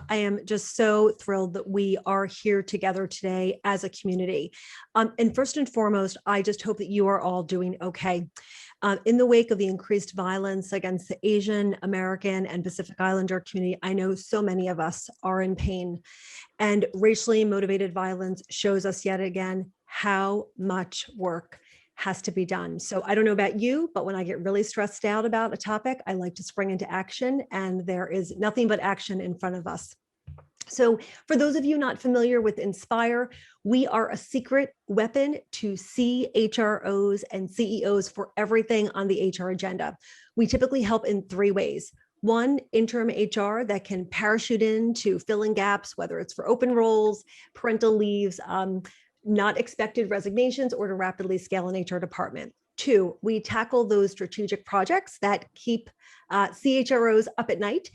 I am just so thrilled that we are here together today as a community. And first and foremost, I just hope that you are all doing okay. In the wake of the increased violence against the Asian, American, and Pacific Islander community, I know so many of us are in pain. And racially motivated violence shows us yet again how much work has to be done. So I don't know about you, but when I get really stressed out about a topic, I like to spring into action, and there is nothing but action in front of us. So for those of you not familiar with Inspire, we are a secret weapon to CHROs and CEOs for everything on the HR agenda. We typically help in three ways. One, interim HR that can parachute in to fill in gaps, whether it's for open roles, parental leaves, not expected resignations, or to rapidly scale an HR department. Two, we tackle those strategic projects that keep CHROs up at night,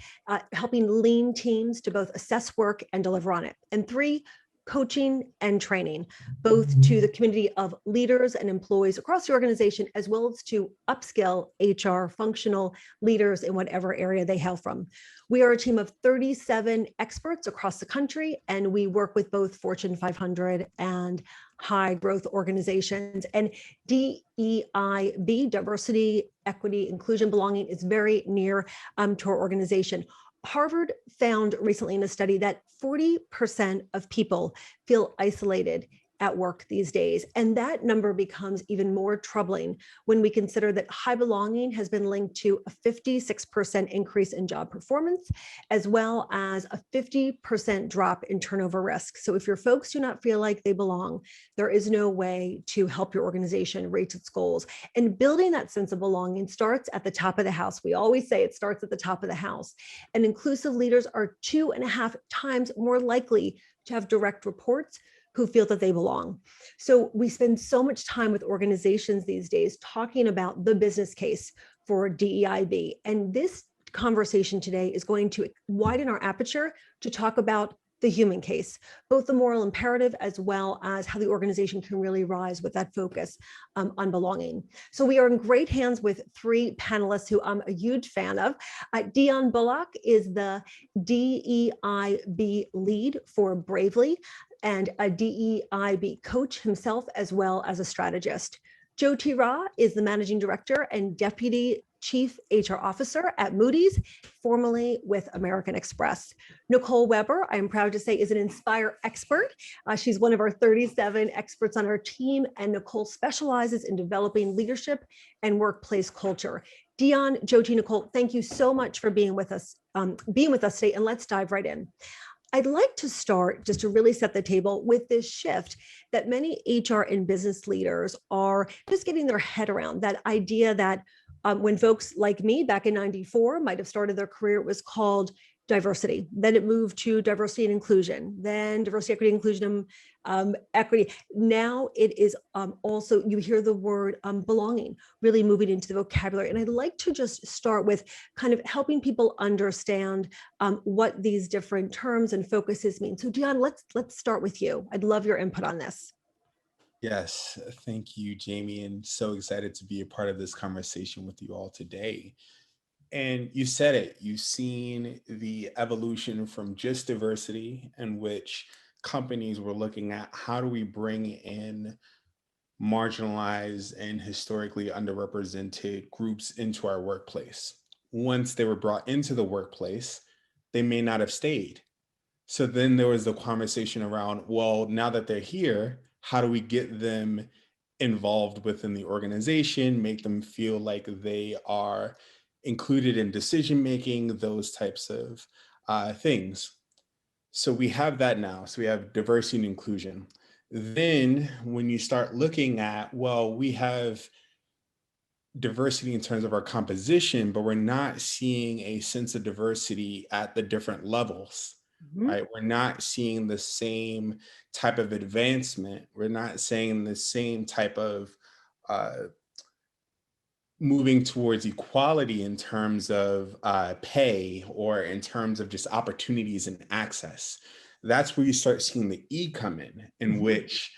helping lean teams to both assess work and deliver on it. And three, coaching and training, both to the community of leaders and employees across the organization, as well as to upskill HR functional leaders in whatever area they hail from. We are a team of 37 experts across the country, and we work with both Fortune 500 and high growth organizations. And DEIB, diversity, equity, inclusion, belonging, is very near to our organization. Harvard found recently in a study that 40% of people feel isolated at work these days. And that number becomes even more troubling when we consider that high belonging has been linked to a 56% increase in job performance, as well as a 50% drop in turnover risk. So if your folks do not feel like they belong, there is no way to help your organization reach its goals. And building that sense of belonging starts at the top of the house. We always say it starts at the top of the house. And inclusive leaders are 2.5 times more likely to have direct reports who feel that they belong. So we spend so much time with organizations these days talking about the business case for DEIB. And this conversation today is going to widen our aperture to talk about the human case, both the moral imperative as well as how the organization can really rise with that focus on belonging. So we are in great hands with three panelists who I'm a huge fan of. Dion Bullock is the DEIB lead for Bravely, and a DEIB coach himself, as well as a strategist. Jyoti Rai is the managing director and deputy chief HR officer at Moody's, formerly with American Express. Nicole Weber, I am proud to say, is an Inspire expert. She's one of our 37 experts on our team, and Nicole specializes in developing leadership and workplace culture. Dion, Jyoti, Nicole, thank you so much for being with us today, and let's dive right in. I'd like to start just to really set the table with this shift that many HR and business leaders are just getting their head around, that idea that when folks like me back in '94 might have started their career, it was called diversity. Then it moved to diversity and inclusion, then diversity, equity, inclusion, equity. Now it is also, you hear the word belonging really moving into the vocabulary. And I'd like to just start with kind of helping people understand what these different terms and focuses mean. So Dion, let's start with you. I'd love your input on this. Yes, thank you, Jamie, and so excited to be a part of this conversation with you all today. And you said it, you've seen the evolution from just diversity, in which companies were looking at how do we bring in marginalized and historically underrepresented groups into our workplace. Once they were brought into the workplace, they may not have stayed. So then there was the conversation around, well, now that they're here, how do we get them involved within the organization, make them feel like they are included in decision making, those types of things. So we have that now. So we have diversity and inclusion. Then when you start looking at, well, we have diversity in terms of our composition, but we're not seeing a sense of diversity at the different levels, right? We're not seeing the same type of advancement. We're not seeing the same type of moving towards equality in terms of pay or in terms of just opportunities and access. That's where you start seeing the E come in which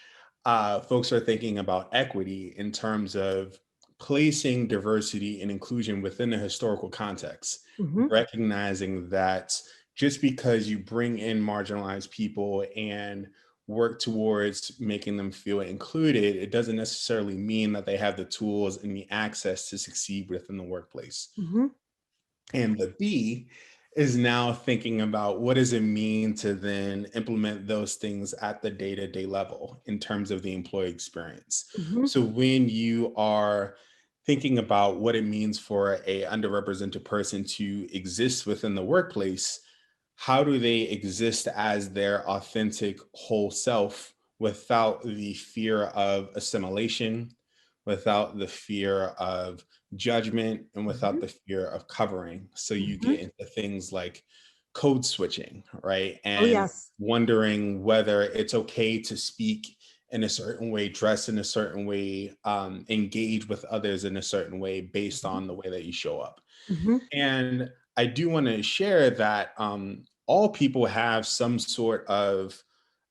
folks are thinking about equity in terms of placing diversity and inclusion within a historical context, recognizing that just because you bring in marginalized people and work towards making them feel included, it doesn't necessarily mean that they have the tools and the access to succeed within the workplace. Mm-hmm. And the B is now thinking about what does it mean to then implement those things at the day-to-day level in terms of the employee experience. Mm-hmm. So when you are thinking about what it means for a underrepresented person to exist within the workplace, how do they exist as their authentic whole self without the fear of assimilation, without the fear of judgment, and without the fear of covering? So you Mm-hmm. get into things like code switching, right? Oh, And yes. wondering whether it's okay to speak in a certain way, dress in a certain way, engage with others in a certain way based on the way that you show up. Mm-hmm. And I do want to share that all people have some sort of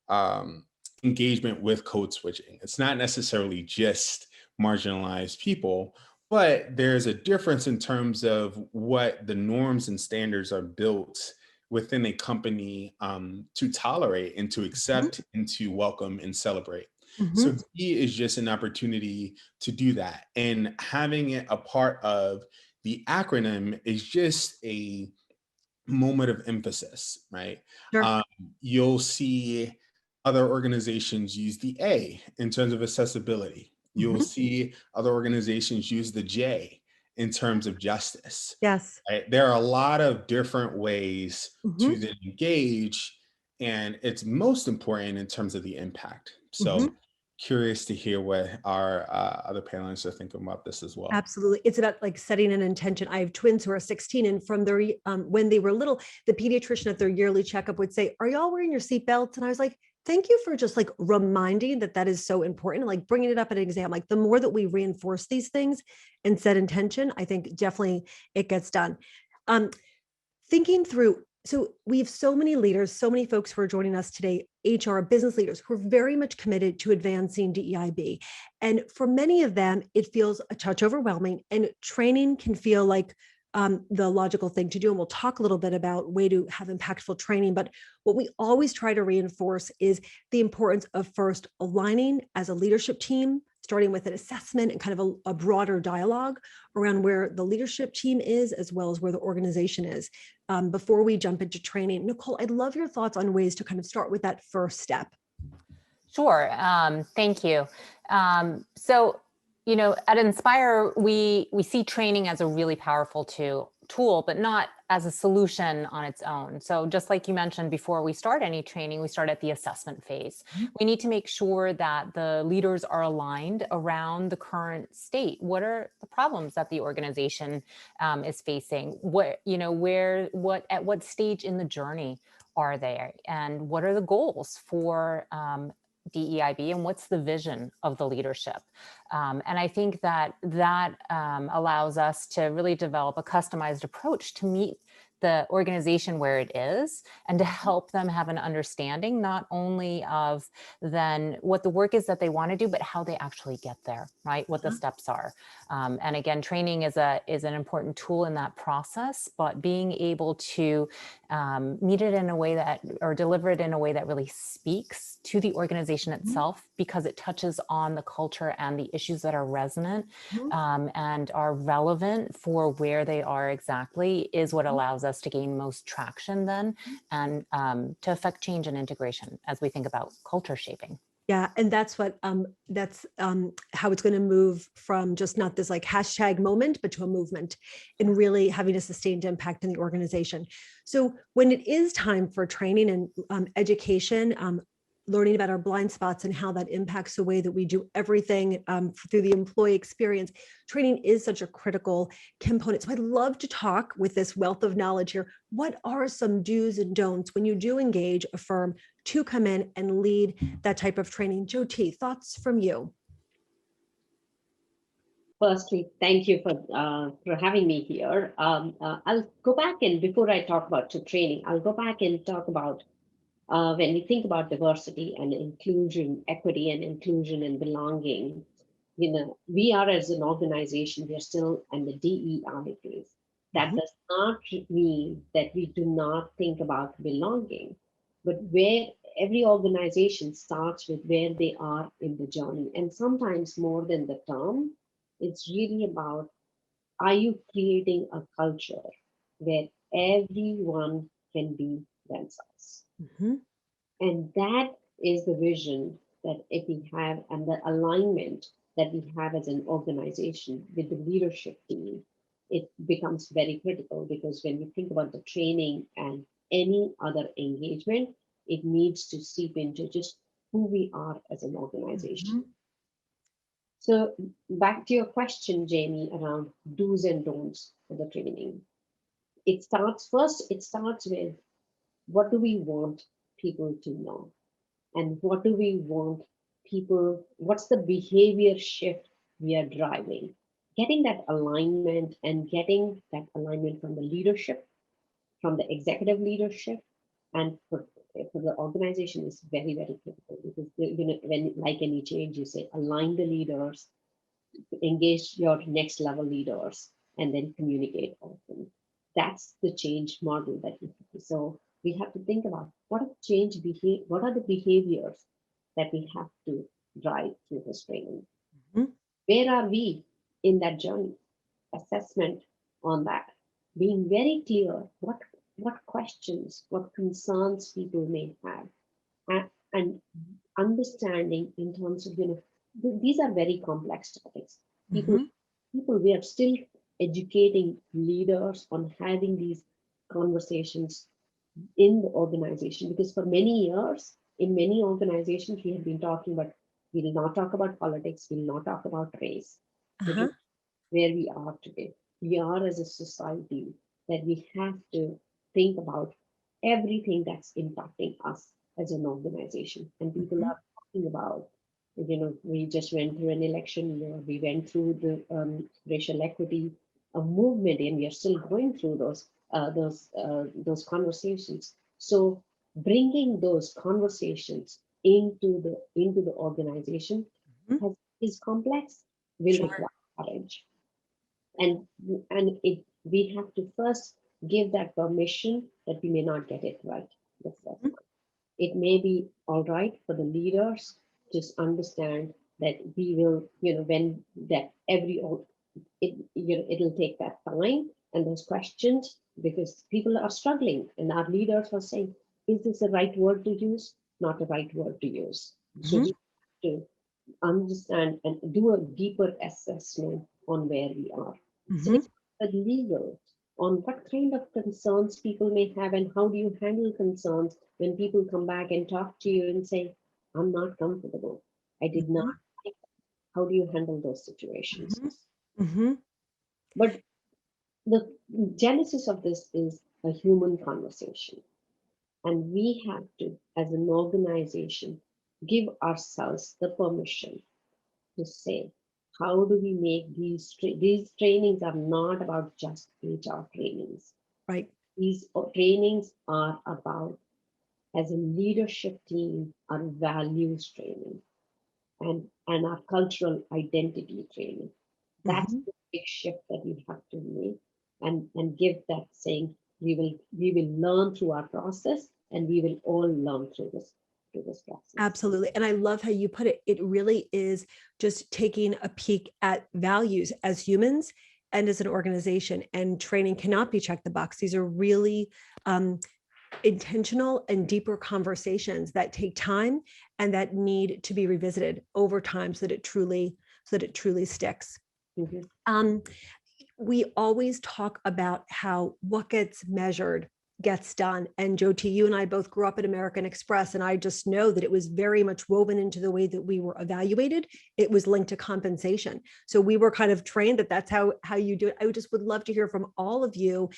um, engagement with code switching. It's not necessarily just marginalized people, but there's a difference in terms of what the norms and standards are built within a company to tolerate and to accept and to welcome and celebrate. Mm-hmm. So D is just an opportunity to do that. And having it a part of the acronym is just a moment of emphasis, right? Sure. Um, you'll see other organizations use the A in terms of accessibility. You'll Mm-hmm. see other organizations use the J in terms of justice. Yes. Right? There are a lot of different ways Mm-hmm. to then engage, and it's most important in terms of the impact. Mm-hmm. So, curious to hear what our other panelists are thinking about this as well. Absolutely. It's about like setting an intention. I have twins who are 16, and from their when they were little, the pediatrician at their yearly checkup would say, "Are y'all wearing your seatbelts?" And I was like, "Thank you for just like reminding that that is so important." Like bringing it up at an exam. Like the more that we reinforce these things and set intention, I think definitely it gets done. Um, Thinking through, so we have so many leaders, so many folks who are joining us today, HR business leaders who are very much committed to advancing DEIB. And for many of them, it feels a touch overwhelming, and training can feel like the logical thing to do. And we'll talk a little bit about way to have impactful training. But what we always try to reinforce is the importance of first aligning as a leadership team, starting with an assessment and kind of a broader dialogue around where the leadership team is, as well as where the organization is, before we jump into training. Nicole, I'd love your thoughts on ways to kind of start with that first step. Sure. Thank you. So, at Inspire, we see training as a really powerful tool, but not as a solution on its own. So just like you mentioned, before we start any training, we start at the assessment phase. We need to make sure that the leaders are aligned around the current state. What are the problems that the organization is facing? At what stage in the journey are they? And what are the goals for DEIB, and what's the vision of the leadership? And I think that allows us to really develop a customized approach to meet the organization where it is, and to help them have an understanding not only of then what the work is that they want to do, but how they actually get there, right? What the steps are. And again, training is an important tool in that process, but being able to meet it in a way that, or deliver it in a way that really speaks to the organization itself, because it touches on the culture and the issues that are resonant and are relevant for where they are exactly, is what allows us to gain most traction then, and to affect change and integration as we think about culture shaping. Yeah, and that's what how it's going to move from just not this like hashtag moment, but to a movement, and really having a sustained impact in the organization. So when it is time for training and education, learning about our blind spots and how that impacts the way that we do everything through the employee experience, training is such a critical component. So I'd love to talk with this wealth of knowledge here. What are some do's and don'ts when you do engage a firm to come in and lead that type of training? Jyoti, thoughts from you? Firstly, thank you for having me here. I'll go back, and before I talk about the training, I'll go back and talk about when we think about diversity and inclusion, equity and inclusion and belonging. We are, as an organization, we are still in the DEI phase. That Mhm. does not mean that we do not think about belonging, but where every organization starts with where they are in the journey. And sometimes more than the term, it's really about, are you creating a culture where everyone can be themselves? Mhm. And that is the vision that if we have and the alignment that we have as an organization with the leadership team, it becomes very critical because when we think about the training and any other engagement, it needs to seep into just who we are as an organization. Mhm. So back to your question, Jamie, around do's and don'ts for the training. It starts with what do we want people to know? And what do we want people, what's the behavior shift we are driving? Getting that alignment and getting that alignment from the leadership, from the executive leadership, and for the organization is very, very critical because when like any change, you say align the leaders, engage your next level leaders, and then communicate often. That's the change model that we have. So we have to think about what are the behaviors that we have to drive through this training. Mhm. Where are we in that journey? Assessment on that. Being very clear what questions, what concerns people may have, and understanding in terms of these are very complex topics. people Mhm. people we are still educating leaders on having these conversations in the organization because for many years in many organizations we have been talking about, we will not talk about politics, we will not talk about race. But Uh-huh. where we are today. We are as a society that we have to think about everything that's impacting us as an organization. And people Mhm. are talking about, we just went through an election, we went through the racial equity movement, and we are still going through those conversations. So bringing those conversations into the organization Mhm. has, is complex, will Sure. require courage, and we have to first give that permission that we may not get it right the first Mhm. time. It may be all right for the leaders just understand that we will, when that it'll take that time and those questions because people are struggling and our leaders are saying, is this the right word to use? Not the right word to use. So Mhm. we have to understand and do a deeper assessment on where we are. Mhm. Six, legal on what kind of concerns people may have and how do you handle concerns when people come back and talk to you and say, I'm not comfortable. I did not Mhm. like that. How do you handle those situations? Mhm. Mhm. But the genesis of this is a human conversation. And we have to, as an organization, give ourselves the permission to say, how do we make these trainings are not about just HR trainings. Right. These trainings are about, as a leadership team, our values training and our cultural identity training. That's Mhm. the big shift that we have to make and give that saying, we will learn through our process and we will all learn through this process. Absolutely. And I love how you put it. It really is just taking a peek at values as humans and as an organization. And training cannot be check the box. These are really intentional and deeper conversations that take time and that need to be revisited over time so that it truly sticks. Mhm. Um, we always talk about how what gets measured gets done. And Jyoti, you and I both grew up at American Express, and I just know that it was very much woven into the way that we were evaluated. It was linked to compensation. So we were kind of trained that that's how you do it. I just would love to hear from all of you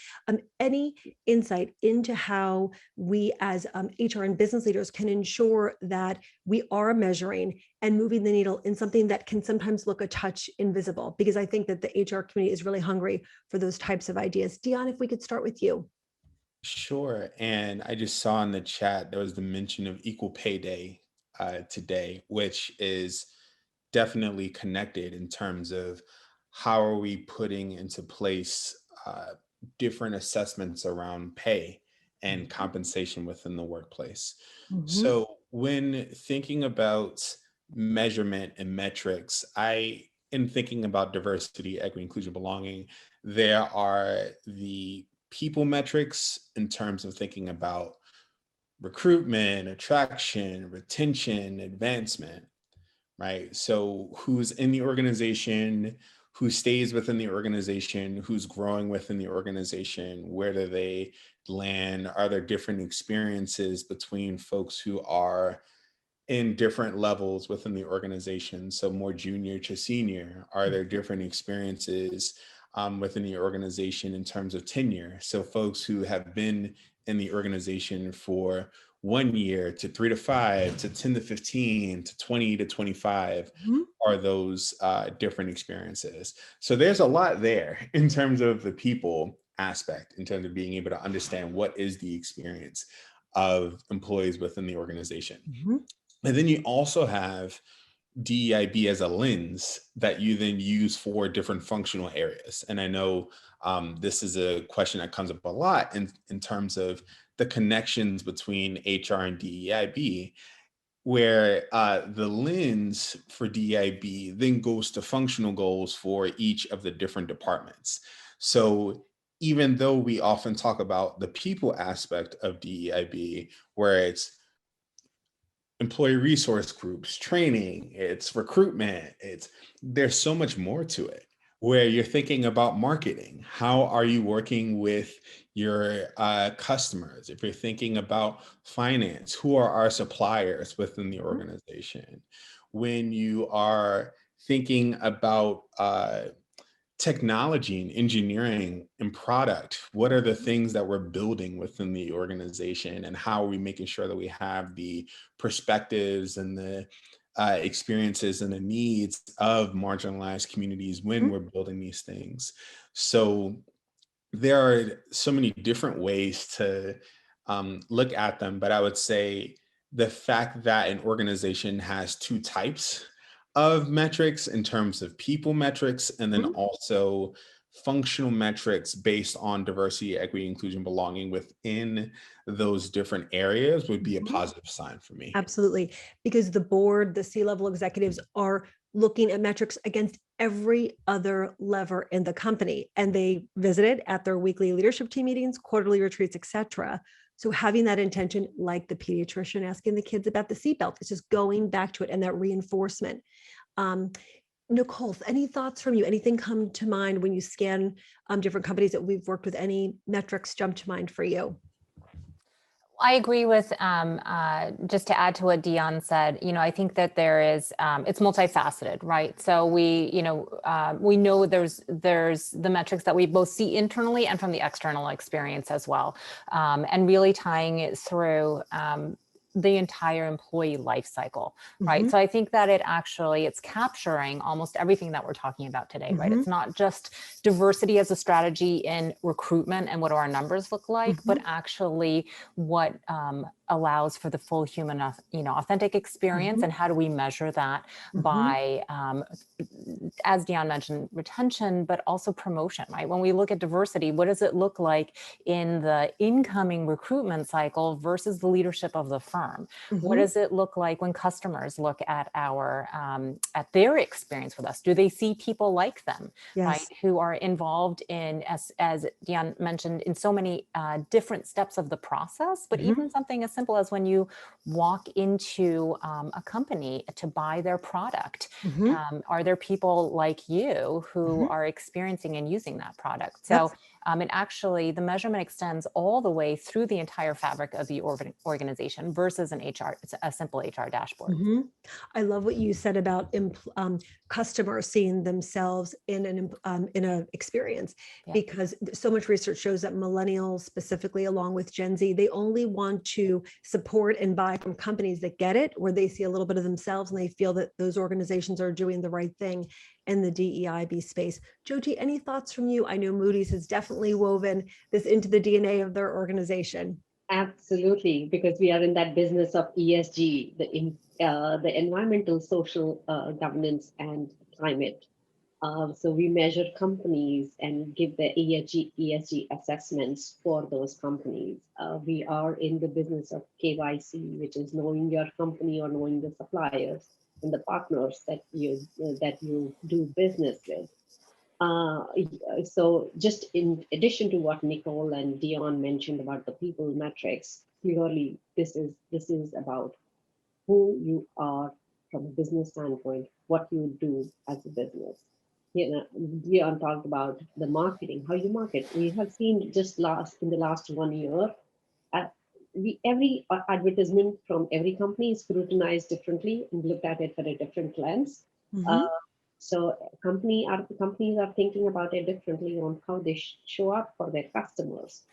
any insight into how we as HR and business leaders can ensure that we are measuring and moving the needle in something that can sometimes look a touch invisible, because I think that the HR community is really hungry for those types of ideas. Dion, if we could start with you. Sure. And I just saw in the chat there was the mention of Equal Pay Day today, which is definitely connected in terms of how are we putting into place different assessments around pay and compensation within the workplace. Mhm. So when thinking about measurement and metrics, in thinking about diversity, equity, inclusion, belonging, there are the people metrics in terms of thinking about recruitment, attraction, retention, advancement, right? So who's in the organization, who stays within the organization, who's growing within the organization, where do they land? Are there different experiences between folks who are in different levels within the organization? So more junior to senior, are there different experiences within the organization in terms of tenure? So folks who have been in the organization for 1 year to 3 to 5 to 10 to 15 to 20 to 25 Mhm. are those different experiences. So there's a lot there in terms of the people aspect, in terms of being able to understand what is the experience of employees within the organization. Mhm. And then you also have DEIB as a lens that you then use for different functional areas. And I know this is a question that comes up a lot in terms of the connections between HR and DEIB, where the lens for DEIB then goes to functional goals for each of the different departments. So even though we often talk about the people aspect of DEIB, where it's employee resource groups, training, it's recruitment, there's so much more to it, where you're thinking about marketing. How are you working with your customers? If you're thinking about finance, who are our suppliers within the organization? When you are thinking about technology and engineering and product, what are the things that we're building within the organization, and how are we making sure that we have the perspectives and the experiences and the needs of marginalized communities when we're building these things? So there are so many different ways to look at them, but I would say the fact that an organization has two types of metrics in terms of people metrics, and then Mhm. also functional metrics based on diversity, equity, inclusion, belonging within those different areas would be a Mhm. positive sign for me. Absolutely. Because the board, the C-level executives are looking at metrics against every other lever in the company. And they visited at their weekly leadership team meetings, quarterly retreats, et cetera. So having that intention, like the pediatrician asking the kids about the seatbelt, it's just going back to it and that reinforcement. Um, Nicole, any thoughts from you? Anything come to mind when you scan different companies that we've worked with? Any metrics jump to mind for you? I agree with, just to add to what Dion said, I think that there is, it's multifaceted, right? So we know there's the metrics that we both see internally and from the external experience as well. And really tying it through, the entire employee life cycle, right? Mhm. So I think that it's capturing almost everything that we're talking about today, right? Mhm. It's not just diversity as a strategy in recruitment and what do our numbers look like, but actually what allows for the full human, authentic experience, Mhm. and how do we measure that Mhm. by, as Dion mentioned, retention, but also promotion, right? When we look at diversity, what does it look like in the incoming recruitment cycle versus the leadership of the firm? What Mhm. does it look like when customers look at at their experience with us? Do they see people like them, right? Yes. Who are involved in, as Dion mentioned, in so many different steps of the process, but Mhm. even something as simple as when you walk into a company to buy their product. Mhm. Are there people like you who Mhm. are experiencing and using that product? So That's it actually, the measurement extends all the way through the entire fabric of the organization versus it's a simple HR dashboard. Mhm. I love what you said about customers seeing themselves in a experience, Yeah. because so much research shows that millennials, specifically along with Gen Z, they only want to support and buy from companies that get it, where they see a little bit of themselves and they feel that those organizations are doing the right thing in the DEIB space. Jyoti, any thoughts from you? I know Moody's has definitely woven this into the DNA of their organization. Absolutely, because we are in that business of ESG, the environmental, social governance, and climate. So we measure companies and give the ESG assessments for those companies. We are in the business of KYC, which is knowing your company or knowing the suppliers and the partners that you do business with. So just in addition to what Nicole and Dion mentioned about the people metrics, clearly this is about who you are from a business standpoint, what you do as a business. Dion talked about the marketing, how you market. We have seen just in the last 1 year, uh, every advertisement from every company is scrutinized differently and looked at it for a different lens. Mhm. So companies are thinking about it differently on how they show up for their customers.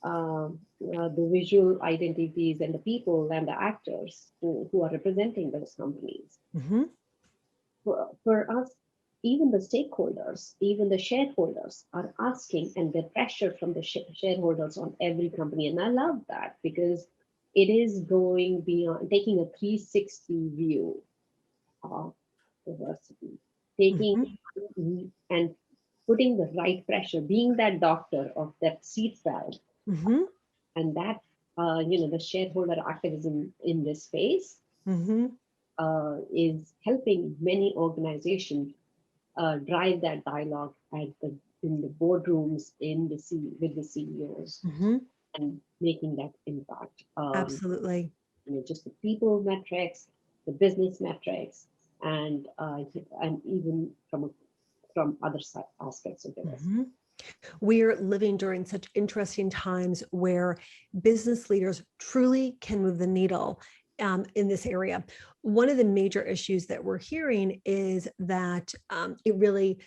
The visual identities and the people and the actors who are representing those companies. Mhm. For us, even the stakeholders, even the shareholders are asking, and the pressure from the shareholders on every company. And I love that because it is going beyond, taking a 360 view of diversity, taking Mhm. and putting the right pressure, being that doctor of that seatbelt, Mhm. and that the shareholder activism in this space Mhm. is helping many organizations drive that dialogue in the boardrooms with the CEOs Mhm. and making that impact. Absolutely. Just the people metrics, the business metrics, and even from other aspects of this. Mhm. We're living during such interesting times where business leaders truly can move the needle in this area. One of the major issues that we're hearing is that it really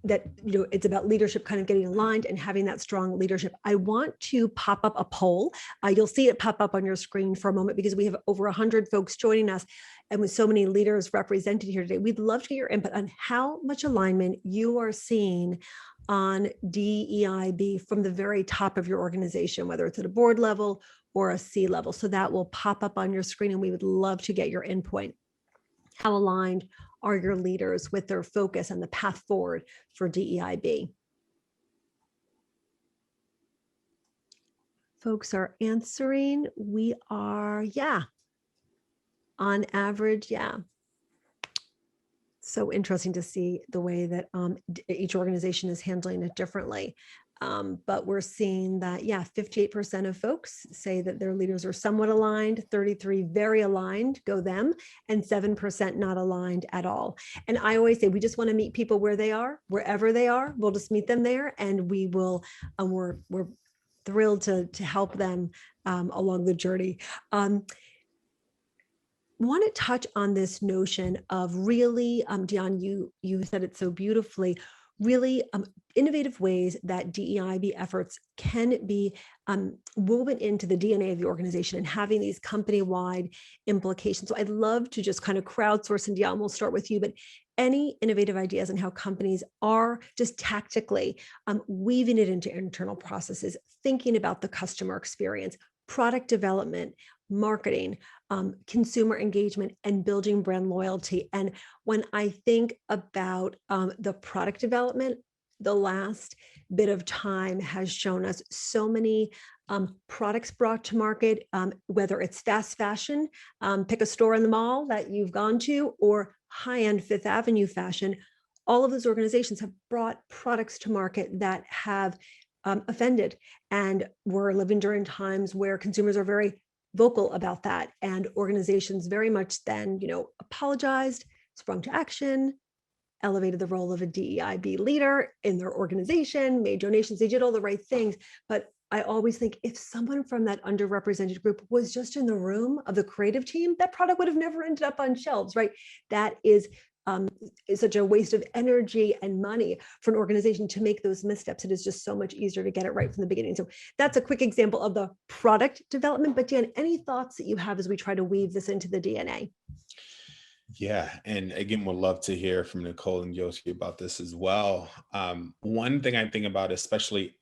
that it's about leadership kind of getting aligned and having that strong leadership. I want to pop up a poll. You'll see it pop up on your screen for a moment because we have over 100 folks joining us, and with so many leaders represented here today, we'd love to get your input on how much alignment you are seeing on DEIB from the very top of your organization, whether it's at a board level or a C level. So that will pop up on your screen, and we would love to get your input. How aligned are your leaders with their focus and the path forward for DEIB? Folks are answering. We are, yeah, on average, yeah. So interesting to see the way that each organization is handling it differently. But we're seeing that, yeah, 58% of folks say that their leaders are somewhat aligned, 33 very aligned, go them, and 7% not aligned at all. And I always say, we just want to meet people where they are, wherever they are. We'll just meet them there, and we will, we're thrilled to help them along the journey. Want to touch on this notion of really, Dion, you said it so beautifully, really innovative ways that DEIB efforts can be woven into the DNA of the organization and having these company-wide implications. So I'd love to just kind of crowdsource, and Dion, we'll start with you, but any innovative ideas on how companies are just tactically weaving it into internal processes, thinking about the customer experience, product development, marketing, consumer engagement, and building brand loyalty. And when I think about the product development, the last bit of time has shown us so many products brought to market, whether it's fast fashion, pick a store in the mall that you've gone to, or high-end Fifth Avenue fashion. All of those organizations have brought products to market that have offended. And we're living during times where consumers are very vocal about that, and organizations very much then, apologized, sprung to action, elevated the role of a DEIB leader in their organization, made donations. They did all the right things. But I always think if someone from that underrepresented group was just in the room of the creative team, that product would have never ended up on shelves, right? That is such a waste of energy and money for an organization to make those missteps. It is just so much easier to get it right from the beginning. So that's a quick example of the product development. But Dan, any thoughts that you have as we try to weave this into the DNA? Yeah, and again, we'll love to hear from Nicole and Jyoti about this as well. One thing I think about, especially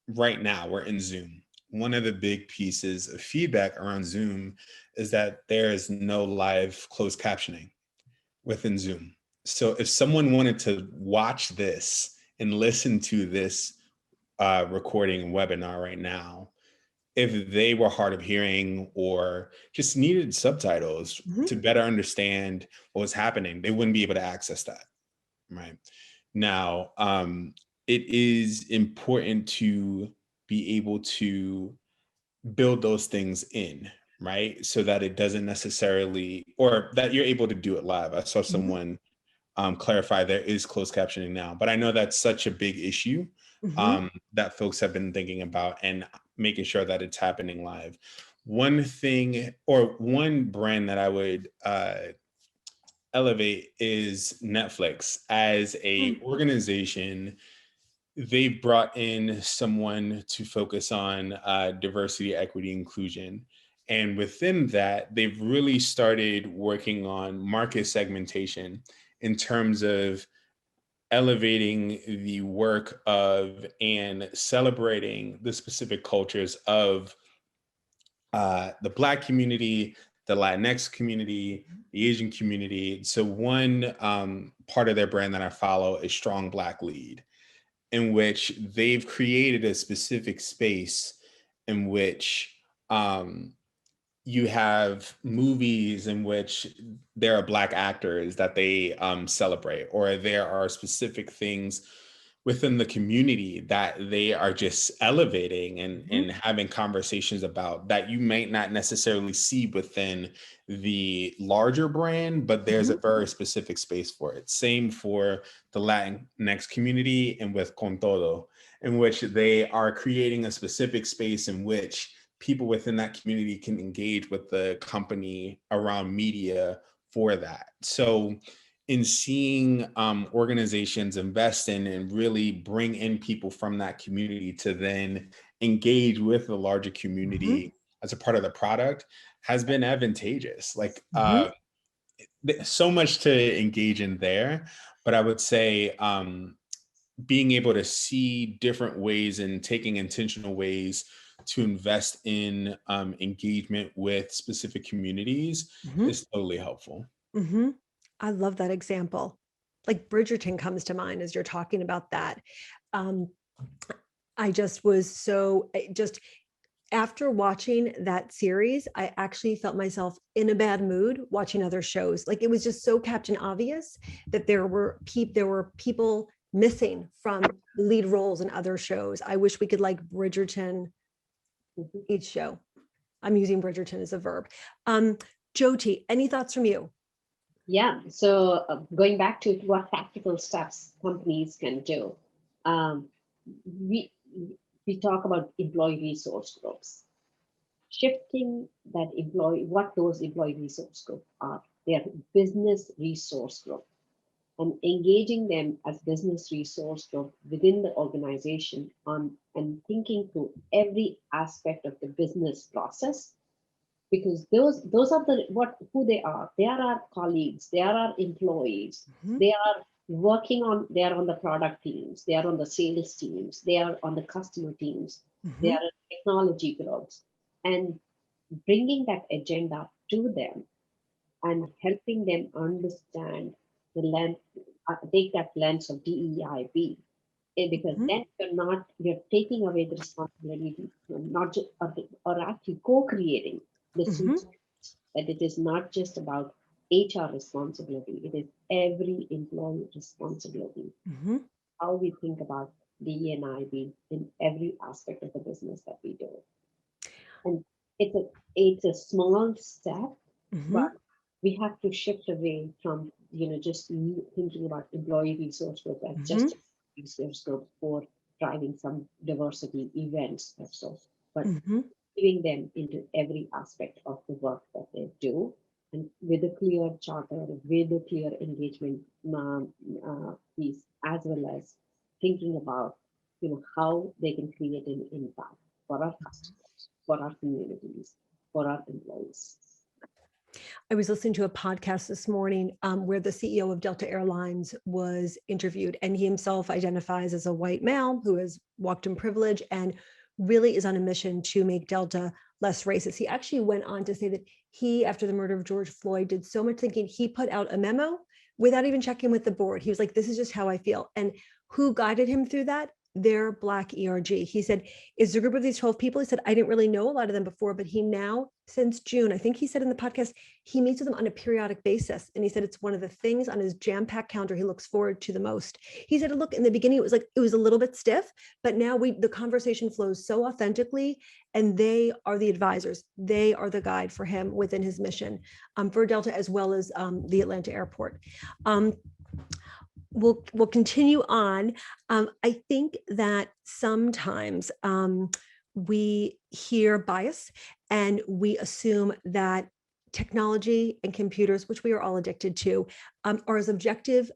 right now, we're in Zoom. One of the big pieces of feedback around Zoom is that there is no live closed captioning within Zoom. So if someone wanted to watch this and listen to this recording webinar right now, if they were hard of hearing or just needed subtitles to better understand what was happening, they wouldn't be able to access that. Right. Now, it is important to be able to build those things in, right? So that it doesn't necessarily, or that you're able to do it live. I saw someone clarify there is closed captioning now, but I know that's such a big issue that folks have been thinking about and making sure that it's happening live. One thing or one brand that I would elevate is Netflix. As a organization, they've brought in someone to focus on diversity, equity, inclusion. And within that, they've really started working on market segmentation in terms of elevating the work of and celebrating the specific cultures of the Black community, the Latinx community, the Asian community. So one part of their brand that I follow is Strong Black Lead, in which they've created a specific space in which you have movies in which there are Black actors that they celebrate, or there are specific things within the community that they are just elevating and having conversations about that you might not necessarily see within the larger brand, but there's a very specific space for it. Same for the Latinx community and with Con Todo, in which they are creating a specific space in which people within that community can engage with the company around media for that. So in seeing organizations invest in and really bring in people from that community to then engage with the larger community as a part of the product has been advantageous. Like so much to engage in there, but I would say being able to see different ways and taking intentional ways to invest in engagement with specific communities is totally helpful. I love that example. Like Bridgerton comes to mind as you're talking about that. I just was just after watching that series, I actually felt myself in a bad mood watching other shows. Like it was just so Captain Obvious that there were people missing from lead roles in other shows. I wish we could like Bridgerton each show. I'm using Bridgerton as a verb. Jyoti, any thoughts from you? Yeah, so going back to what practical steps companies can do, we talk about employee resource groups. Shifting what those employee resource groups are. They are business resource group, and engaging them as business resource group within the organization on and thinking through every aspect of the business process. Because those are who they are. They are our colleagues. They are our employees. They are they are on the product teams. They are on the sales teams. They are on the customer teams. They are in technology groups, and bringing that agenda to them and helping them understand the lens, take that lens of DEIB. Because then you're taking away the responsibility, not just or actually co-creating the solution, that it is not just about HR responsibility, it is every employee responsibility. How we think about DEIB in every aspect of the business that we do. And it's a small step, but we have to shift away from just thinking about employee resource group as just resource group for driving some diversity events or so, but giving them into every aspect of the work that they do, and with a clear charter, with a clear engagement piece, as well as thinking about how they can create an impact for our customers, for our communities, for our employees. I was listening to a podcast this morning where the CEO of Delta Airlines was interviewed, and he himself identifies as a white male who has walked in privilege and really is on a mission to make Delta less racist. He actually went on to say that he, after the murder of George Floyd, did so much thinking. He put out a memo without even checking with the board. He was like, this is just how I feel. And who guided him through that? Their Black ERG. He said, it's a group of these 12 people. He said, I didn't really know a lot of them before, but he now, since June, I think he said in the podcast, he meets with them on a periodic basis. And he said, it's one of the things on his jam-packed calendar he looks forward to the most. He said, look, in the beginning, it was like, it was a little bit stiff, but now the conversation flows so authentically, and they are the advisors. They are the guide for him within his mission for Delta, as well as the Atlanta airport. We'll continue on. I think that sometimes we hear bias and we assume that technology and computers, which we are all addicted to, are as objective,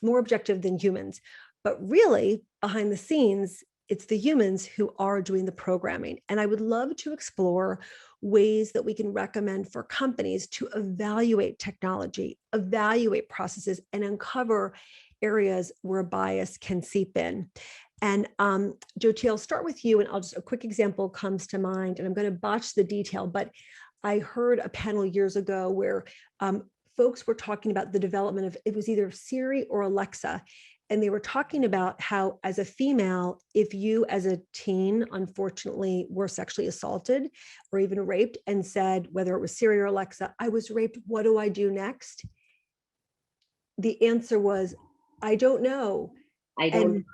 more objective than humans. But really, behind the scenes, it's the humans who are doing the programming. And I would love to explore ways that we can recommend for companies to evaluate technology, evaluate processes, and uncover areas where bias can seep in. And Jyoti, I'll start with you, and a quick example comes to mind, and I'm going to botch the detail, but I heard a panel years ago where folks were talking about the development of, it was either Siri or Alexa, and they were talking about how, as a female, if you as a teen, unfortunately, were sexually assaulted or even raped and said, whether it was Siri or Alexa, I was raped, what do I do next? The answer was, I don't know. I don't.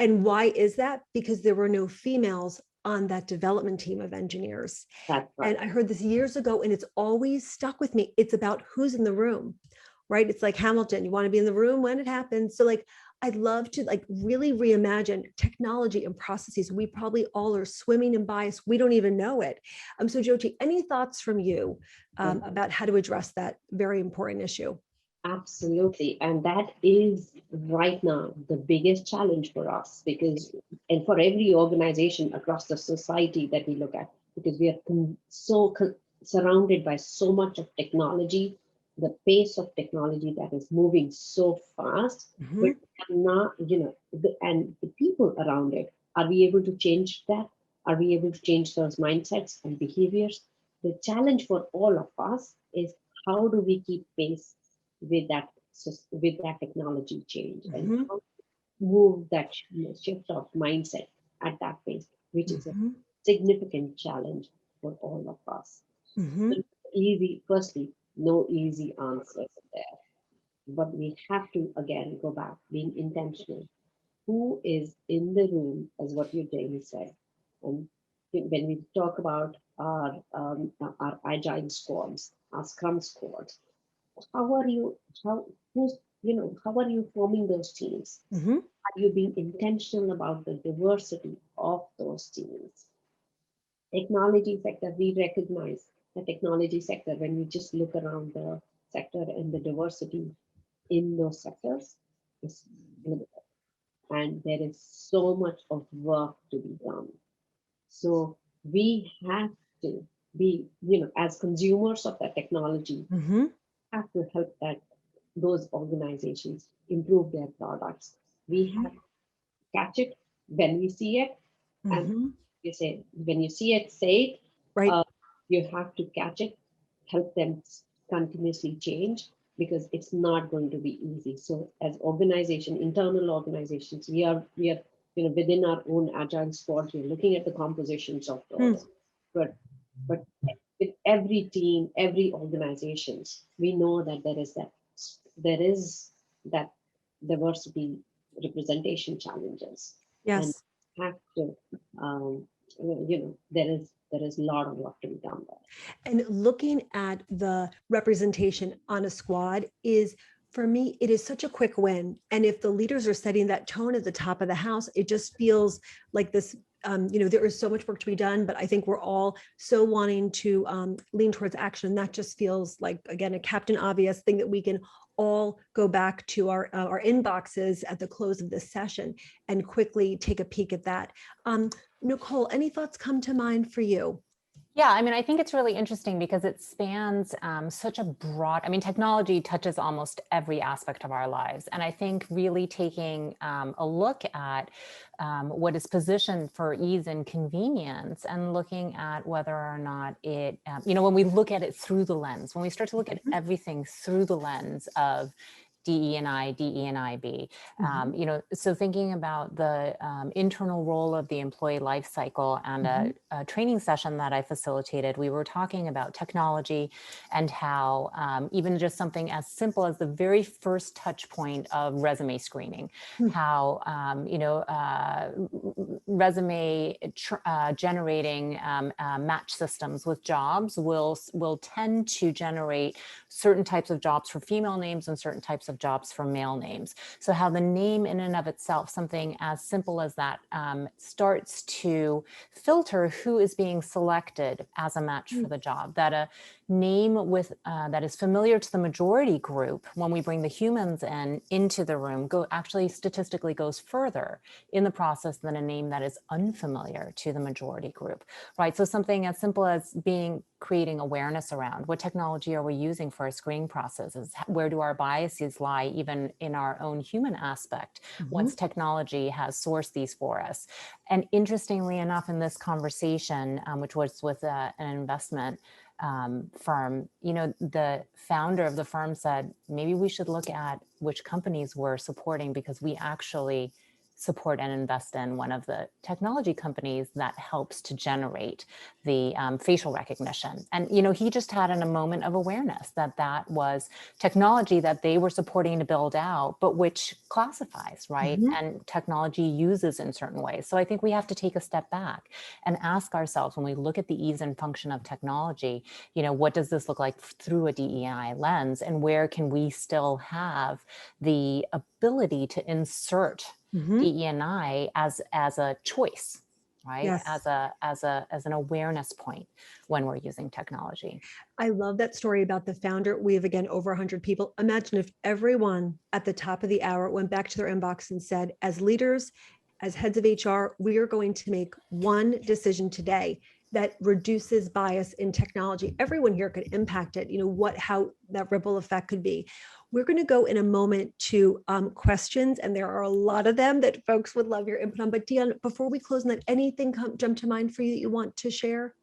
And why is that? Because there were no females on that development team of engineers. That's right. And I heard this years ago, and it's always stuck with me. It's about who's in the room, right? It's like Hamilton, you want to be in the room when it happens. So like, I'd love to like really reimagine technology and processes. We probably all are swimming in bias. We don't even know it. So Jyoti, any thoughts from you about how to address that very important issue? Absolutely. And that is right now the biggest challenge for us, because, and for every organization across the society that we look at, because we are surrounded by so much of technology, the pace of technology that is moving so fast, but not, and the people around it, are we able to change that? Are we able to change those mindsets and behaviors? The challenge for all of us is, how do we keep pace with that technology change, and how to move that shift of mindset at that pace, which is a significant challenge for all of us. Firstly, no easy answers there, but we have to again go back, being intentional. Who is in the room, as what you Jamie said, and when we talk about our agile squads, our scrum squads, how are you forming those teams? Are you being intentional about the diversity of those teams? Technology sector, we recognize the technology sector, when we just look around the sector, and the diversity in those sectors is limited, and there is so much of work to be done. So we have to be, as consumers of that technology, have to help those organizations improve their products. We have to catch it when we see it, and you say, when you see it, say it. Right. You have to catch it, help them continuously change, because it's not going to be easy. So as internal organizations, we are within our own agile squad, we're looking at the compositions of those, but with every team, every organizations, we know that there is that diversity representation challenges. Yes. And have to, there is a lot of work to be done there. And looking at the representation on a squad is, for me, it is such a quick win. And if the leaders are setting that tone at the top of the house, it just feels like this, there is so much work to be done, but I think we're all so wanting to lean towards action. That just feels like, again, a Captain Obvious thing that we can all go back to our inboxes at the close of this session and quickly take a peek at that. Nicole, any thoughts come to mind for you? Yeah, I mean, I think it's really interesting because it spans such a broad, technology touches almost every aspect of our lives. And I think really taking a look at what is positioned for ease and convenience, and looking at whether or not it, when we look at it through the lens, when we start to look at everything through the lens of DE&I, DE&IB. So thinking about the internal role of the employee life cycle and a training session that I facilitated, we were talking about technology and how even just something as simple as the very first touch point of resume screening, how, resume generating match systems with jobs will tend to generate certain types of jobs for female names and certain types of jobs for male names. So how the name in and of itself, something as simple as that, starts to filter who is being selected as a match for the job. That a name with that is familiar to the majority group, when we bring the humans into the room, actually statistically goes further in the process than a name that is unfamiliar to the majority group, right? So something as simple as creating awareness around what technology are we using for our screening processes? Where do our biases lie, even in our own human aspect, once technology has sourced these for us? And interestingly enough, in this conversation, which was with an investment firm, the founder of the firm said, maybe we should look at which companies we're supporting, because we actually support and invest in one of the technology companies that helps to generate the facial recognition. And, he just had a moment of awareness that was technology that they were supporting to build out, but which classifies, right? And technology uses in certain ways. So I think we have to take a step back and ask ourselves, when we look at the ease and function of technology, what does this look like through a DEI lens? And where can we still have the ability to insert DE&I as a choice, right? Yes. As an awareness point when we're using technology. I love that story about the founder. We have, again, over 100 people. Imagine if everyone at the top of the hour went back to their inbox and said, as leaders, as heads of HR, we are going to make one decision today that reduces bias in technology. Everyone here could impact it, how that ripple effect could be. We're going to go in a moment to questions, and there are a lot of them that folks would love your input on. But Dion, before we close on that, anything jump to mind for you that you want to share?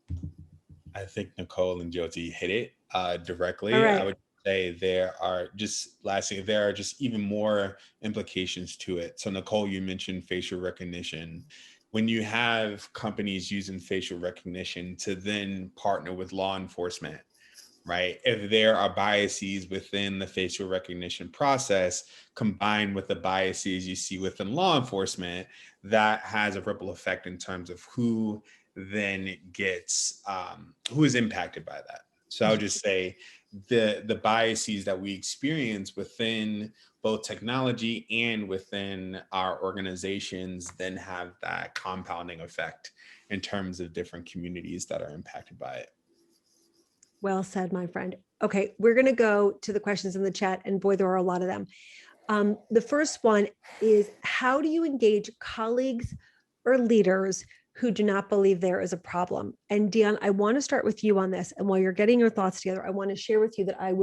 I think Nicole and Jyoti hit it directly. All right. I would say there are just even more implications to it. So Nicole, you mentioned facial recognition. When you have companies using facial recognition to then partner with law enforcement, right? If there are biases within the facial recognition process combined with the biases you see within law enforcement, that has a ripple effect in terms of who then gets, who is impacted by that. So I would just say the biases that we experience within both technology and within our organizations then have that compounding effect in terms of different communities that are impacted by it. Well said, my friend. Okay, we're going to go to the questions in the chat, and boy, there are a lot of them. The first one is, how do you engage colleagues or leaders who do not believe there is a problem? And Dion, I want to start with you on this. And while you're getting your thoughts together, I want to share with you that I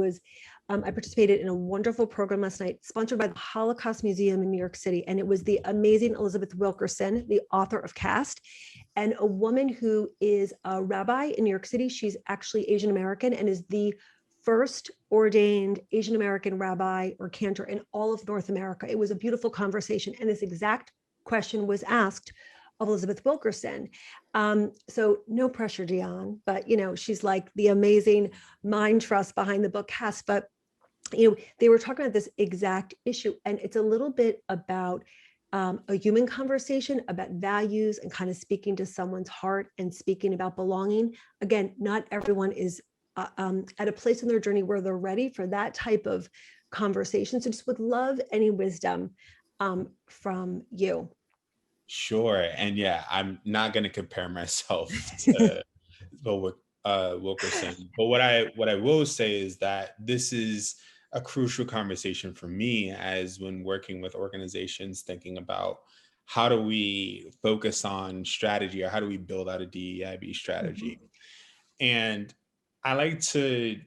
participated in a wonderful program last night, sponsored by the Holocaust Museum in New York City. And it was the amazing Elizabeth Wilkerson, the author of Caste, and a woman who is a rabbi in New York City. She's actually Asian American and is the first ordained Asian American rabbi or cantor in all of North America. It was a beautiful conversation. And this exact question was asked of Elizabeth Wilkerson. So no pressure, Dion, but she's like the amazing mind trust behind the book Caste. But they were talking about this exact issue, and it's a little bit about a human conversation about values and kind of speaking to someone's heart and speaking about belonging. Again, not everyone is at a place in their journey where they're ready for that type of conversation. So just would love any wisdom from you. Sure. And yeah, I'm not going to compare myself to Wilkerson. But what I will say is that this is a crucial conversation for me, as when working with organizations, thinking about how do we focus on strategy, or how do we build out a DEIB strategy. And I like to,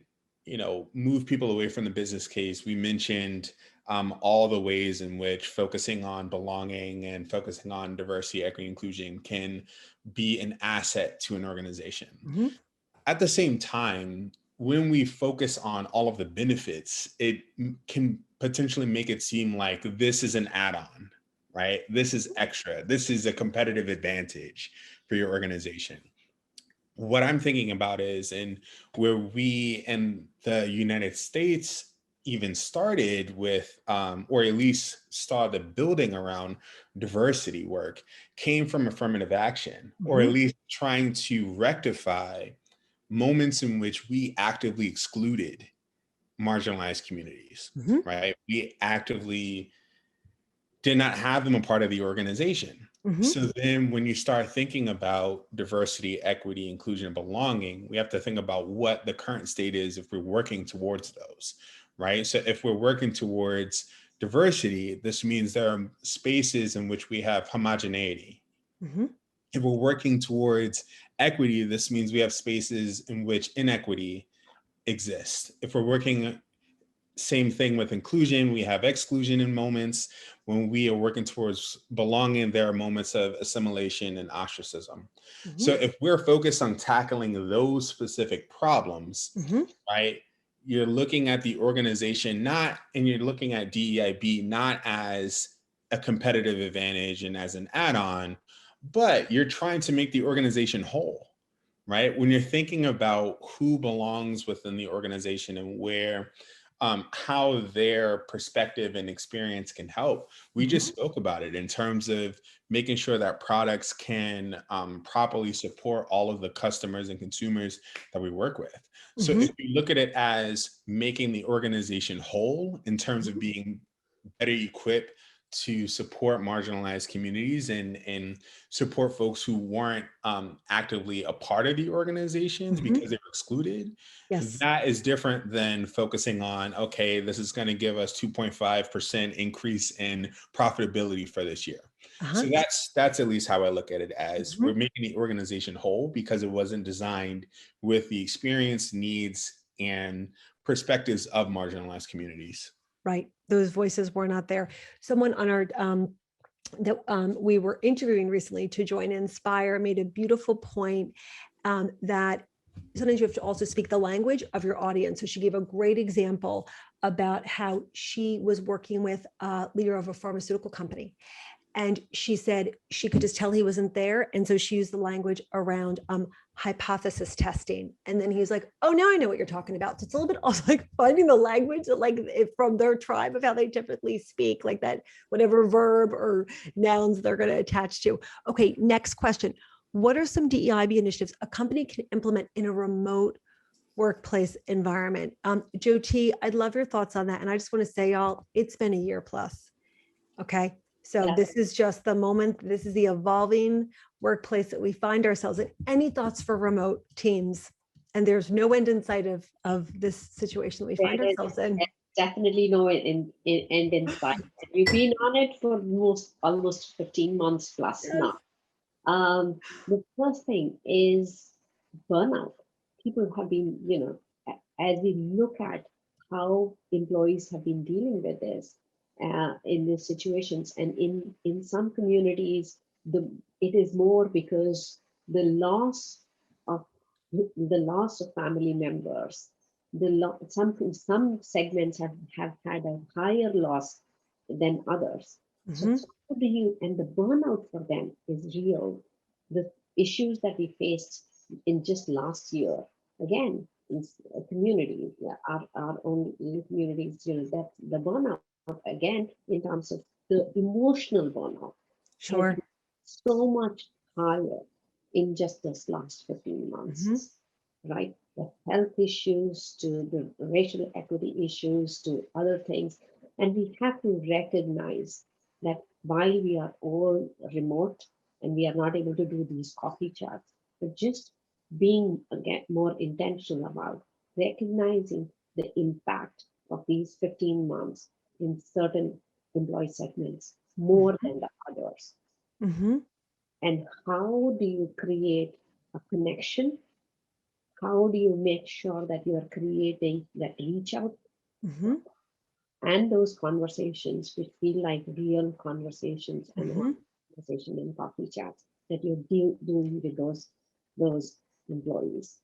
move people away from the business case. We mentioned all the ways in which focusing on belonging and focusing on diversity, equity, inclusion can be an asset to an organization. At the same time, when we focus on all of the benefits, it can potentially make it seem like this is an add-on, right? This is extra. This is a competitive advantage for your organization. What I'm thinking about is, and where we in the United States even started with, or at least started building around diversity work, came from affirmative action, or at least trying to rectify moments in which we actively excluded marginalized communities, right? We actively did not have them a part of the organization. So then when you start thinking about diversity, equity, inclusion, and belonging, we have to think about what the current state is if we're working towards those, right? So if we're working towards diversity, this means there are spaces in which we have homogeneity. If we're working towards equity, this means we have spaces in which inequity exists. If we're working, same thing with inclusion, we have exclusion in moments. When we are working towards belonging, there are moments of assimilation and ostracism. So if we're focused on tackling those specific problems, right, you're looking at the organization and you're looking at DEIB not as a competitive advantage and as an add-on, but you're trying to make the organization whole, right? When you're thinking about who belongs within the organization and where, how their perspective and experience can help. We just spoke about it in terms of making sure that products can properly support all of the customers and consumers that we work with. So if you look at it as making the organization whole in terms of being better equipped to support marginalized communities and support folks who weren't actively a part of the organizations because they were excluded. Yes. That is different than focusing on, okay, this is going to give us 2.5% increase in profitability for this year. So that's at least how I look at it, as we're making the organization whole because it wasn't designed with the experience, needs, and perspectives of marginalized communities. Right. Those voices were not there. Someone on our that we were interviewing recently to join Inspire made a beautiful point that sometimes you have to also speak the language of your audience. So she gave a great example about how she was working with a leader of a pharmaceutical company. And she said she could just tell he wasn't there. And so she used the language around hypothesis testing. And then he was like, oh, now I know what you're talking about. So it's a little bit also like finding the language that, like, from their tribe of how they typically speak, like that, whatever verb or nouns they're going to attach to. Okay, next question. What are some DEIB initiatives a company can implement in a remote workplace environment? Jyoti, I'd love your thoughts on that. And I just want to say, y'all, it's been a year plus. Okay. So this is just the moment. This is the evolving workplace that we find ourselves in. Any thoughts for remote teams? And there's no end in sight of this situation that we find ourselves in. Definitely no end in sight. You've been on it for almost 15 months plus now. The first thing is burnout. People have been, as we look at how employees have been dealing with this, in these situations, and in some communities, it is more because the loss of family members, some segments have had a higher loss than others. So how do you, and the burnout for them is real. The issues that we faced in just last year, again, in communities, our own communities, that the burnout, again, in terms of the emotional burnout, Sure, so much higher in just this last 15 months, right? The health issues to the racial equity issues to other things. And we have to recognize that while we are all remote and we are not able to do these coffee chats, but just being, again, more intentional about recognizing the impact of these 15 months in certain employee segments more than the others. And how do you create a connection? How do you make sure that you are creating that reach out and those conversations which feel like real conversations and conversation in coffee chats that you're doing with those employees?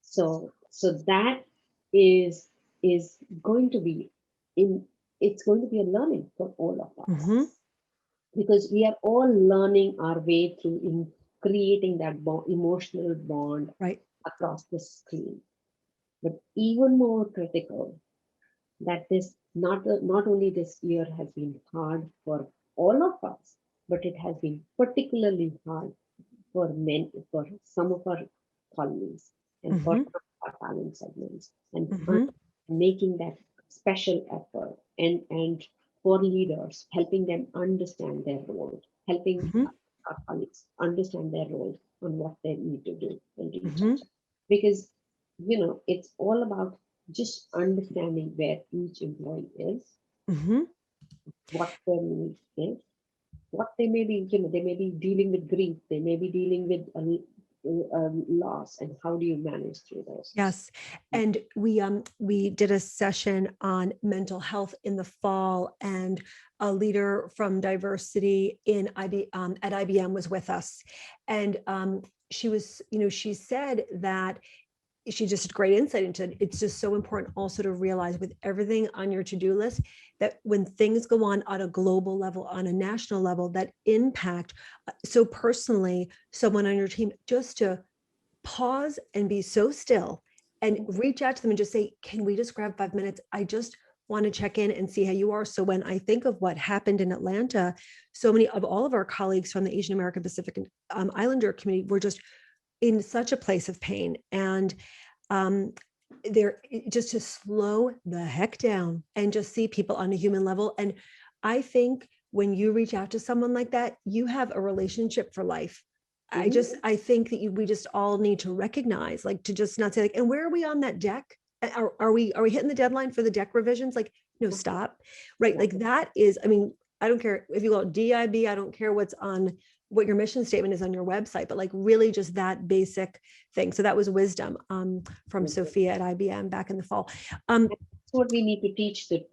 So that is going to be it's going to be a learning for all of us. Mhm. Because we are all learning our way through in creating that emotional bond Right. across the screen. But even more critical, that this not only this year has been hard for all of us, but it has been particularly hard for some of our colleagues and for Mhm. some of our talent segments, and Mhm. making that special effort, and for leaders, helping them understand their role, helping Mhm. our colleagues understand their role on what they need to do and reach Mhm. out. Because, it's all about just understanding where each employee is, Mhm. what their need is, what they may be, they may be dealing with grief, they may be dealing with a loss, and how do you manage through those? Yes. And we did a session on mental health in the fall, and a leader from diversity in at IBM was with us. And she was, she said that she just had great insight into it. It's just so important also to realize, with everything on your to-do list, that when things go on at a global level, on a national level, that impact so personally someone on your team, just to pause and be so still and reach out to them and just say, can we just grab 5 minutes? I just want to check in and see how you are. So when I think of what happened in Atlanta, so many of all of our colleagues from the Asian American Pacific Islander community were just in such a place of pain. And they're just to slow the heck down and just see people on a human level. And I think when you reach out to someone like that, you have a relationship for life. I think that we just all need to recognize, like, to just not say, like, and where are we on that deck? Are we hitting the deadline for the deck revisions? Like, no, stop. Right. Yeah. Like, that is, I mean, I don't care if you call it DIB, I don't care what your mission statement is on your website, but like really just that basic thing. So that was wisdom from Sophia at IBM back in the fall. That's what we need to teach the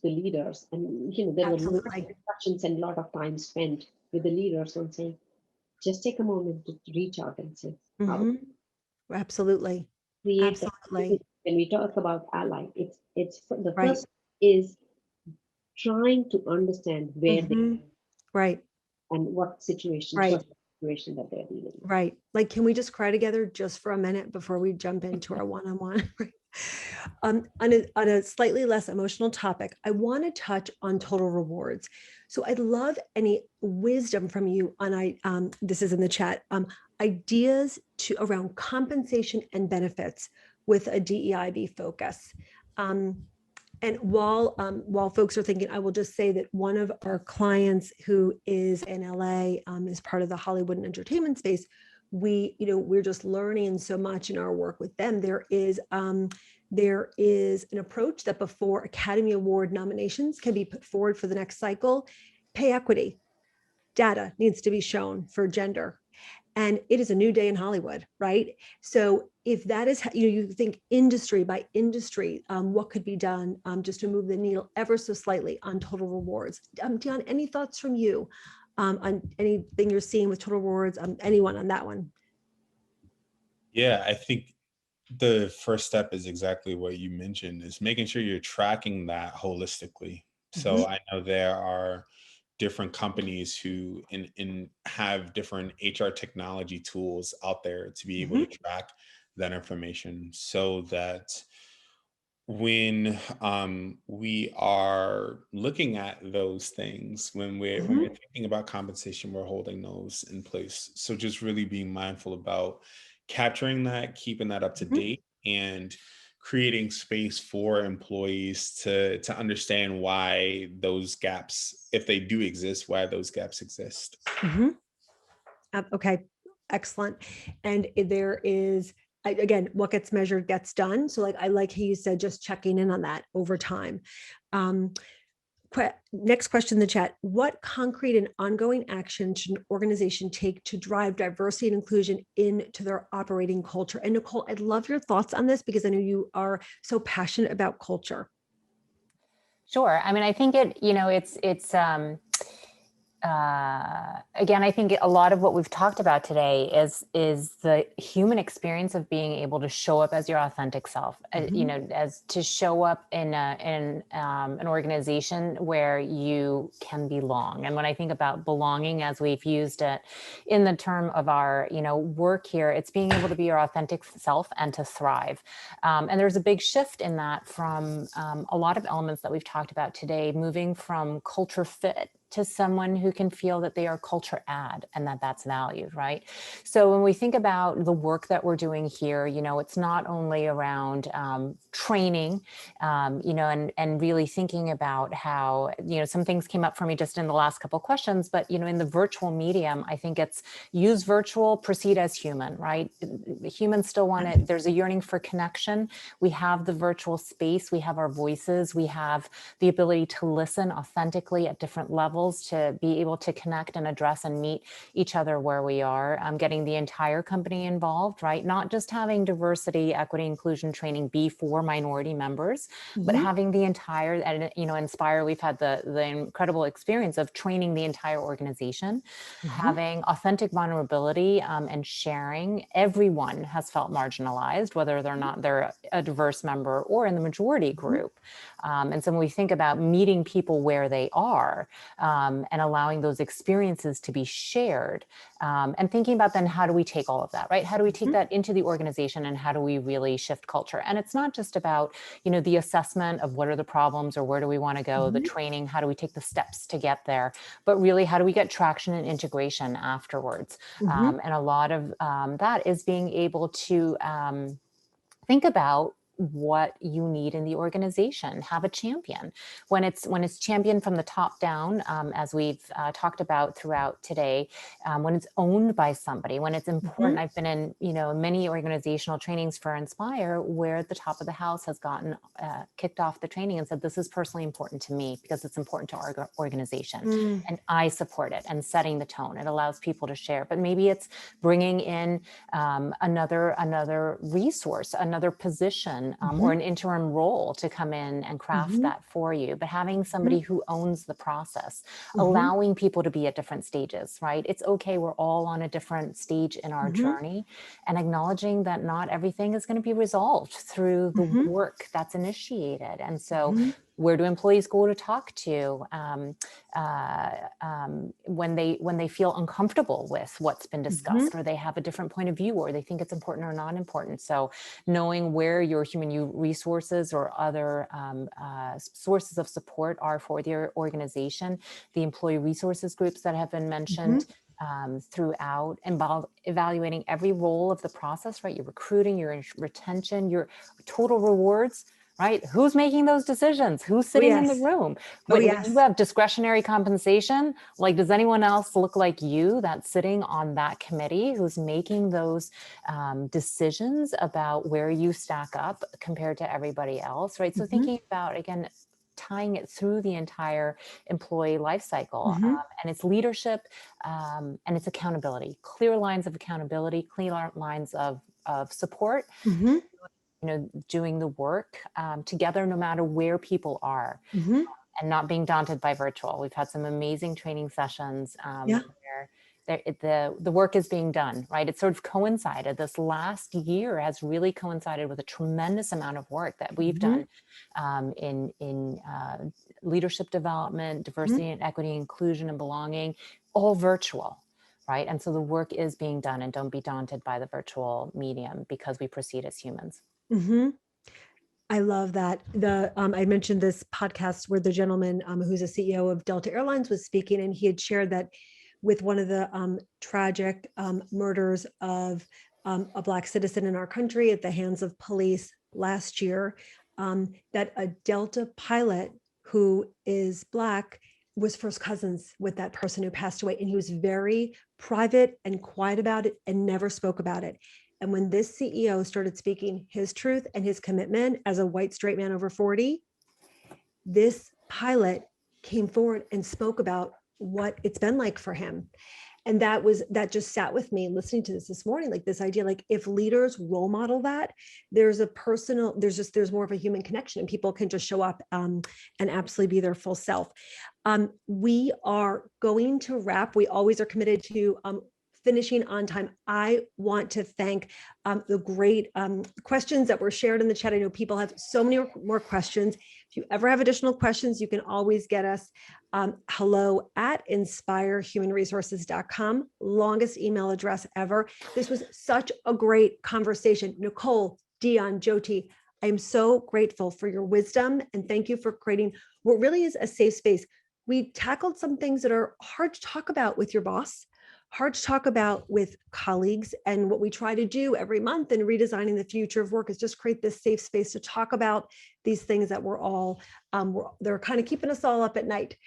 leaders. And there were a lot of Absolutely. discussions and a lot of time spent with the leaders on saying, just take a moment to reach out and say, how Mhm. Absolutely. create that. Absolutely. When we talk about ally, it's the Right. first is trying to understand where they Mhm. Right. and what situations, Right. what situation that they're dealing with. Right. Like, can we just cry together just for a minute before we jump into our one-on-one? On a slightly less emotional topic, I want to touch on total rewards. So I'd love any wisdom from you on this is in the chat, ideas around compensation and benefits with a DEIB focus. And while folks are thinking, I will just say that one of our clients who is in LA is part of the Hollywood and entertainment space. We're just learning so much in our work with them. There is an approach that before Academy Award nominations can be put forward for the next cycle, pay equity data needs to be shown for gender. And it is a new day in Hollywood, right? So if that is, you think industry by industry, what could be done just to move the needle ever so slightly on total rewards? Dion, any thoughts from you on anything you're seeing with total rewards? Anyone on that one? Yeah, I think the first step is exactly what you mentioned, is making sure you're tracking that holistically. Mhm. So I know there are different companies who have different HR technology tools out there to be able to Mhm. track that information, so that when we are looking at those things, when we're Mhm. thinking about compensation, we're holding those in place. So just really being mindful about capturing that, keeping that up to Mhm. date, and creating space for employees to understand why those gaps, if they do exist, why those gaps exist. Mhm. Okay, excellent. And there is, again, what gets measured gets done. So like, I like how you said, just checking in on that over time. Um, Next question in the chat: what concrete and ongoing action should an organization take to drive diversity and inclusion into their operating culture? And Nicole, I'd love your thoughts on this, because I know you are so passionate about culture. Sure. I mean, I think it's again, I think a lot of what we've talked about today is the human experience of being able to show up as your authentic self. You know, as to show up in an organization where you can belong. And when I think about belonging, as we've used it in the term of our work here, it's being able to be your authentic self and to thrive. And there's a big shift in that from a lot of elements that we've talked about today, moving from culture fit to someone who can feel that they are culture add and that that's valued, right? So when we think about the work that we're doing here, it's not only around training, and really thinking about how, some things came up for me just in the last couple of questions, but, in the virtual medium, I think it's use virtual, proceed as human, right? Humans still want it. There's a yearning for connection. We have the virtual space. We have our voices. We have the ability to listen authentically at different levels, to be able to connect and address and meet each other where we are, getting the entire company involved, right? Not just having diversity, equity, inclusion training be for minority members, but having the entire, and Inspire, we've had the incredible experience of training the entire organization, having authentic vulnerability and sharing. Everyone has felt marginalized, whether they're not they're a diverse member or in the majority group. And so when we think about meeting people where they are, and allowing those experiences to be shared, and thinking about then how do we take all of that, right? How do we take that into the organization, and how do we really shift culture? And it's not just about, the assessment of what are the problems or where do we want to go, the training, how do we take the steps to get there, but really how do we get traction and integration afterwards? And a lot of that is being able to think about what you need in the organization, have a champion. When it's championed from the top down, as we've talked about throughout today, when it's owned by somebody, when it's important. I've been in, many organizational trainings for Inspire where the top of the house has gotten kicked off the training and said, this is personally important to me because it's important to our organization and I support it, and setting the tone. It allows people to share, but maybe it's bringing in another resource, another position, or an interim role to come in and craft that for you, but having somebody who owns the process, allowing people to be at different stages, right? It's okay. We're all on a different stage in our journey, and acknowledging that not everything is going to be resolved through the work that's initiated. And so where do employees go to talk to when they feel uncomfortable with what's been discussed, or they have a different point of view, or they think it's important or not important? So knowing where your human resources or other sources of support are for the organization, the employee resources groups that have been mentioned throughout, evaluating every role of the process, right? Your recruiting, your retention, your total rewards, right? Who's making those decisions? Who's sitting in the room? When you have discretionary compensation, like, does anyone else look like you that's sitting on that committee who's making those decisions about where you stack up compared to everybody else, right? So thinking about, again, tying it through the entire employee life cycle, and its leadership, and its accountability, clear lines of accountability, clear lines of support, doing the work together, no matter where people are, and not being daunted by virtual. We've had some amazing training sessions where the work is being done, right? It's sort of coincided. This last year has really coincided with a tremendous amount of work that we've done in leadership development, diversity and equity, inclusion and belonging, all virtual. Right. And so the work is being done, and don't be daunted by the virtual medium, because we proceed as humans. I love that. I mentioned this podcast where the gentleman who's a CEO of Delta Airlines was speaking, and he had shared that with one of the tragic murders of a Black citizen in our country at the hands of police last year, that a Delta pilot who is Black was first cousins with that person who passed away. And he was very private and quiet about it and never spoke about it. And when this CEO started speaking his truth and his commitment as a white straight man over 40, this pilot came forward and spoke about what it's been like for him. And that just sat with me listening to this morning, like this idea, like if leaders role model that, there's more of a human connection, and people can just show up and absolutely be their full self. We are going to wrap. We always are committed to finishing on time. I want to thank the great questions that were shared in the chat. I know people have so many more questions. If you ever have additional questions, you can always get us hello@inspirehumanresources.com, longest email address ever. This was such a great conversation. Nicole, Dion, Jyoti, I am so grateful for your wisdom, and thank you for creating what really is a safe space. We tackled some things that are hard to talk about with your boss, hard to talk about with colleagues. And what we try to do every month in redesigning the future of work is just create this safe space to talk about these things that they're kind of keeping us all up at night.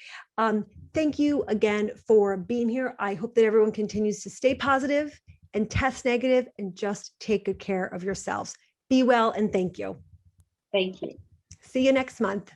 Thank you again for being here. I hope that everyone continues to stay positive and test negative and just take good care of yourselves. Be well, and thank you. Thank you. See you next month.